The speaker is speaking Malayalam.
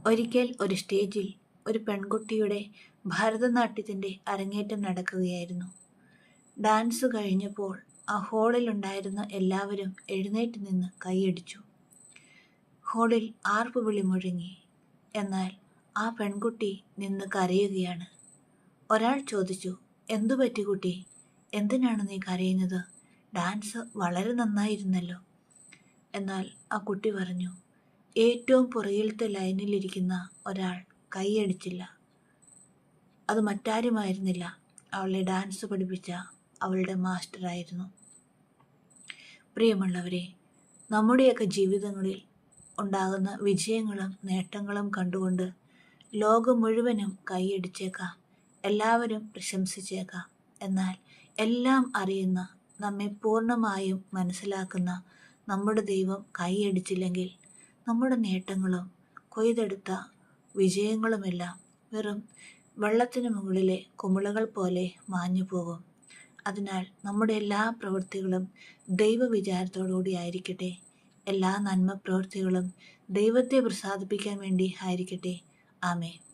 ഒരിക്കൽ ഒരു സ്റ്റേജിൽ ഒരു പെൺകുട്ടിയുടെ ഭരതനാട്യത്തിൻ്റെ അരങ്ങേറ്റം നടക്കുകയായിരുന്നു. ഡാൻസ് കഴിഞ്ഞപ്പോൾ ആ ഹാളിലുണ്ടായിരുന്ന എല്ലാവരും എഴുന്നേറ്റ് നിന്ന് കൈയടിച്ചു. ഹാളിൽ ആർപ്പുവിളി മുഴങ്ങി. എന്നാൽ ആ പെൺകുട്ടി നിന്ന് കരയുകയാണ്. ഒരാൾ ചോദിച്ചു, "എന്തു പറ്റി കുട്ടി? എന്തിനാണ് നീ കരയുന്നത്? ഡാൻസ് വളരെ നന്നായിരുന്നല്ലോ." എന്നാൽ ആ കുട്ടി പറഞ്ഞു, ഏറ്റവും പുറകിലത്തെ ലൈനിലിരിക്കുന്ന ഒരാൾ കൈയടിച്ചില്ല. അത് മറ്റാരുമായിരുന്നില്ല, അവളെ ഡാൻസ് പഠിപ്പിച്ച അവളുടെ മാസ്റ്ററായിരുന്നു. പ്രിയമുള്ളവരെ, നമ്മുടെയൊക്കെ ജീവിതങ്ങളിൽ ഉണ്ടാകുന്ന വിജയങ്ങളും നേട്ടങ്ങളും കണ്ടുകൊണ്ട് ലോകം മുഴുവനും കൈയടിച്ചേക്കാം, എല്ലാവരും പ്രശംസിച്ചേക്കാം. എന്നാൽ എല്ലാം അറിയുന്ന, നമ്മെ പൂർണ്ണമായും മനസ്സിലാക്കുന്ന നമ്മുടെ ദൈവം കൈയടിച്ചില്ലെങ്കിൽ നമ്മുടെ നേട്ടങ്ങളും കൊയ്തെടുത്ത വിജയങ്ങളുമെല്ലാം വെറും വെള്ളത്തിന് മുകളിലെ കുമിളകൾ പോലെ മാഞ്ഞു പോകും. അതിനാൽ നമ്മുടെ എല്ലാ പ്രവൃത്തികളും ദൈവവിചാരത്തോടുകൂടി ആയിരിക്കട്ടെ. എല്ലാ നന്മ പ്രവൃത്തികളും ദൈവത്തെ പ്രസാദിപ്പിക്കാൻ വേണ്ടി ആയിരിക്കട്ടെ. ആമേൻ.